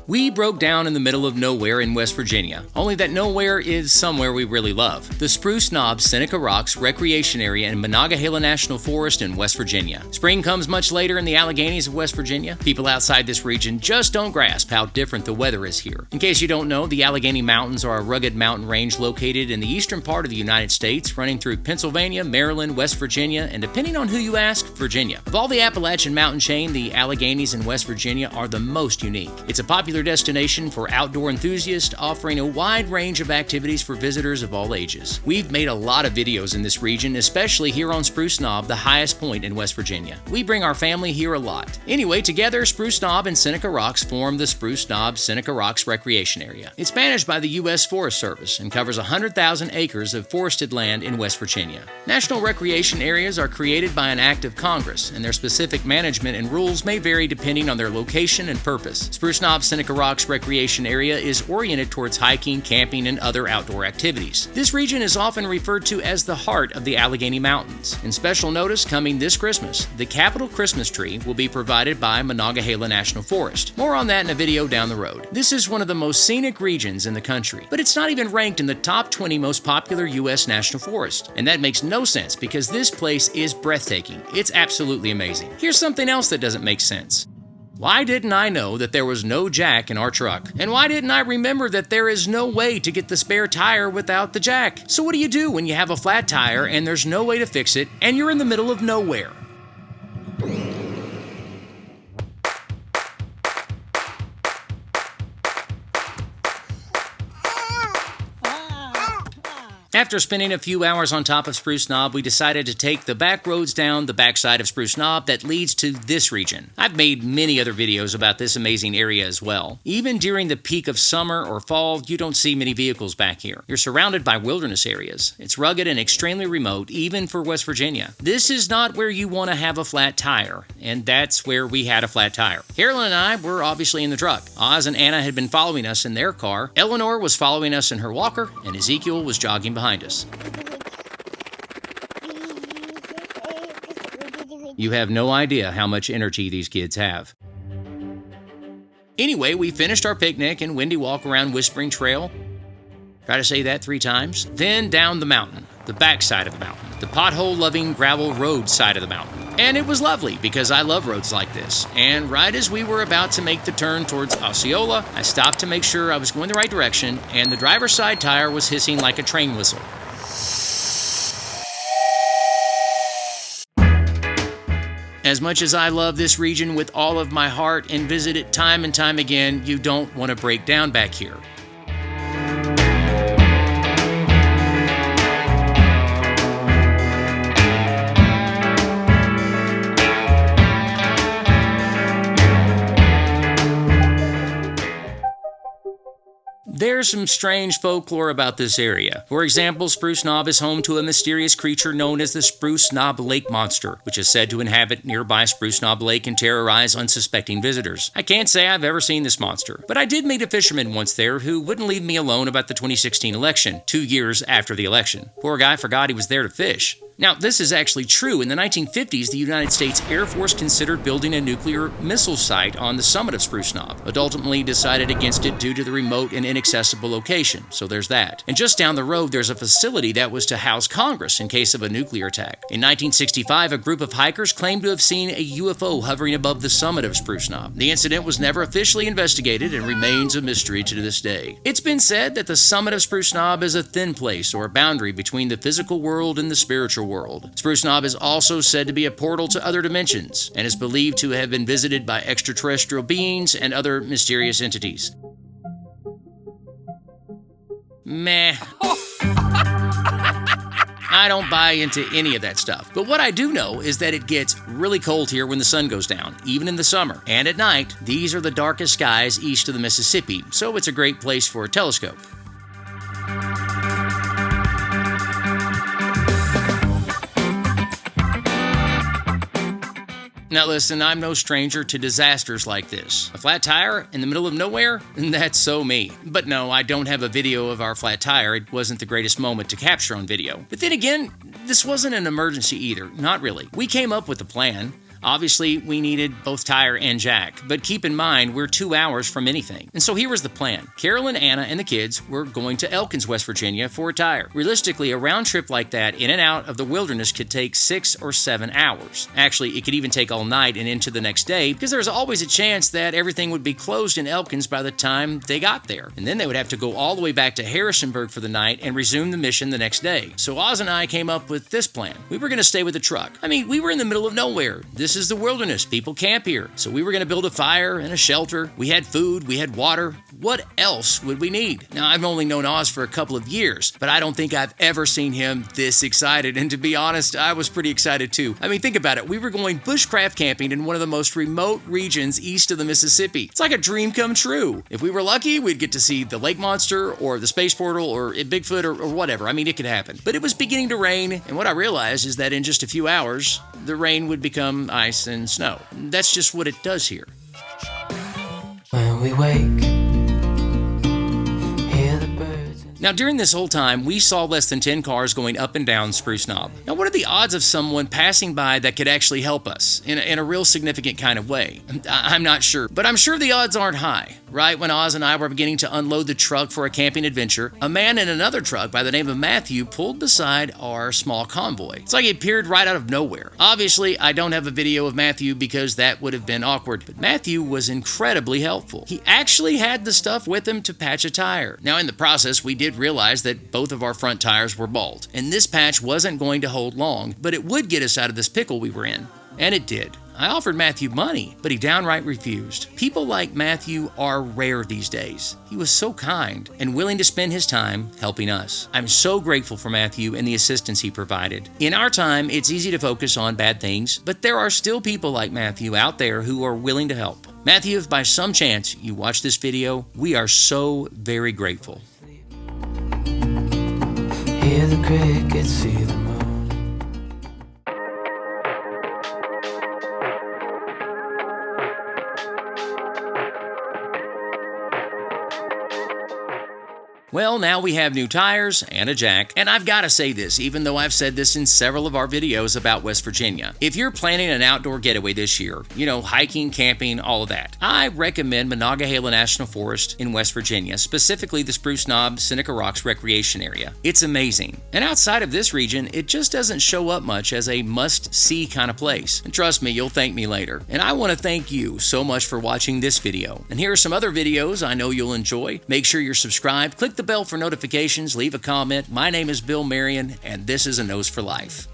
We broke down in the middle of nowhere in West Virginia, only that nowhere is somewhere we really love. The Spruce Knob Seneca Rocks Recreation Area in Monongahela National Forest in West Virginia. Spring comes much later in the Alleghenies of West Virginia. People outside this region just don't grasp how different the weather is here. In case you don't know, the Allegheny Mountains are a rugged mountain range located in the eastern part of the United States, running through Pennsylvania, Maryland, West Virginia, and depending on who you ask, Virginia. Of all the Appalachian mountain chain, the Alleghenies in West Virginia are the most unique. It's a popular destination for outdoor enthusiasts, offering a wide range of activities for visitors of all ages. We've made a lot of videos in this region, especially here on Spruce Knob, the highest point in West Virginia. We bring our family here a lot. Anyway, together, Spruce Knob and Seneca Rocks form the Spruce Knob Seneca Rocks Recreation Area. It's managed by the U.S. Forest Service and covers 100,000 acres of forested land in West Virginia. National recreation areas are created by an act of Congress, and their specific management and rules may vary depending on their location and purpose. Spruce Knob Seneca Rocks Recreation Area is oriented towards hiking, camping, and other outdoor activities. This region is often referred to as the heart of the Allegheny Mountains. In special notice, coming this Christmas, the Capitol Christmas tree will be provided by Monongahela National Forest. More on that in a video down the road. This is one of the most scenic regions in the country, but it's not even ranked in the top 20 most popular U.S. national forests. And that makes no sense because this place is breathtaking. It's absolutely amazing. Here's something else that doesn't make sense. Why didn't I know that there was no jack in our truck? And why didn't I remember that there is no way to get the spare tire without the jack? So what do you do when you have a flat tire and there's no way to fix it and you're in the middle of nowhere? After spending a few hours on top of Spruce Knob, we decided to take the back roads down the backside of Spruce Knob that leads to this region. I've made many other videos about this amazing area as well. Even during the peak of summer or fall, you don't see many vehicles back here. You're surrounded by wilderness areas. It's rugged and extremely remote, even for West Virginia. This is not where you want to have a flat tire, and that's where we had a flat tire. Carolyn and I were obviously in the truck. Oz and Anna had been following us in their car. Eleanor was following us in her walker, and Ezekiel was jogging behind us. You have no idea how much energy these kids have. Anyway, we finished our picnic and windy walk around Whispering Trail. Try to say that 3 times. Then down the mountain, the back side of the mountain, the pothole-loving gravel road side of the mountain. And it was lovely because I love roads like this. And right as we were about to make the turn towards Osceola, I stopped to make sure I was going the right direction, and the driver's side tire was hissing like a train whistle. As much as I love this region with all of my heart and visit it time and time again, you don't want to break down back here. There's some strange folklore about this area. For example, Spruce Knob is home to a mysterious creature known as the Spruce Knob Lake Monster, which is said to inhabit nearby Spruce Knob Lake and terrorize unsuspecting visitors. I can't say I've ever seen this monster, but I did meet a fisherman once there who wouldn't leave me alone about the 2016 election, 2 years after the election. Poor guy forgot he was there to fish. Now, this is actually true. In the 1950s, the United States Air Force considered building a nuclear missile site on the summit of Spruce Knob, but ultimately decided against it due to the remote and inaccessible location, so there's that. And just down the road, there's a facility that was to house Congress in case of a nuclear attack. In 1965, a group of hikers claimed to have seen a UFO hovering above the summit of Spruce Knob. The incident was never officially investigated and remains a mystery to this day. It's been said that the summit of Spruce Knob is a thin place or a boundary between the physical world and the spiritual world. Spruce Knob is also said to be a portal to other dimensions and is believed to have been visited by extraterrestrial beings and other mysterious entities. Meh. I don't buy into any of that stuff. But what I do know is that it gets really cold here when the sun goes down, even in the summer. And at night, these are the darkest skies east of the Mississippi, so it's a great place for a telescope. Now listen, I'm no stranger to disasters like this. A flat tire in the middle of nowhere? That's so me. But no, I don't have a video of our flat tire. It wasn't the greatest moment to capture on video. But then again, this wasn't an emergency either. Not really. We came up with a plan. Obviously, we needed both tire and jack, but keep in mind, we're 2 hours from anything. And so here was the plan. Carol and Anna and the kids were going to Elkins, West Virginia for a tire. Realistically, a round trip like that in and out of the wilderness could take 6 or 7 hours. Actually, it could even take all night and into the next day because there was always a chance that everything would be closed in Elkins by the time they got there. And then they would have to go all the way back to Harrisonburg for the night and resume the mission the next day. So Oz and I came up with this plan. We were going to stay with the truck. I mean, we were in the middle of nowhere. This is the wilderness. People camp here. So we were going to build a fire and a shelter. We had food. We had water. What else would we need? Now, I've only known Oz for a couple of years, but I don't think I've ever seen him this excited. And to be honest, I was pretty excited too. I mean, think about it. We were going bushcraft camping in one of the most remote regions east of the Mississippi. It's like a dream come true. If we were lucky, we'd get to see the lake monster or the space portal or Bigfoot or whatever. I mean, it could happen. But it was beginning to rain, and what I realized is that in just a few hours, the rain would become ice and snow. That's just what it does here. When we wake, hear the birds. Now, during this whole time, we saw less than 10 cars going up and down Spruce Knob. Now, what are the odds of someone passing by that could actually help us in a real significant kind of way? I'm not sure, but I'm sure the odds aren't high. Right when Oz and I were beginning to unload the truck for a camping adventure, a man in another truck by the name of Matthew pulled beside our small convoy. It's like he appeared right out of nowhere. Obviously, I don't have a video of Matthew because that would have been awkward, but Matthew was incredibly helpful. He actually had the stuff with him to patch a tire. Now, in the process, we did realize that both of our front tires were bald, and this patch wasn't going to hold long, but it would get us out of this pickle we were in. And it did. I offered Matthew money, but he downright refused. People like Matthew are rare these days. He was so kind and willing to spend his time helping us. I'm so grateful for Matthew and the assistance he provided. In our time, it's easy to focus on bad things, but there are still people like Matthew out there who are willing to help. Matthew, if by some chance you watch this video, we are so very grateful. Hear the crickets, see the moon. Well, now we have new tires and a jack, and I've got to say this, even though I've said this in several of our videos about West Virginia. If you're planning an outdoor getaway this year, hiking, camping, all of that, I recommend Monongahela National Forest in West Virginia, specifically the Spruce Knob Seneca Rocks Recreation Area. It's amazing. And outside of this region, it just doesn't show up much as a must-see kind of place. And trust me, you'll thank me later. And I want to thank you so much for watching this video. And here are some other videos I know you'll enjoy. Make sure you're subscribed, click the bell for notifications, leave a comment. My name is Bill Marion, and this is A Nose for Life.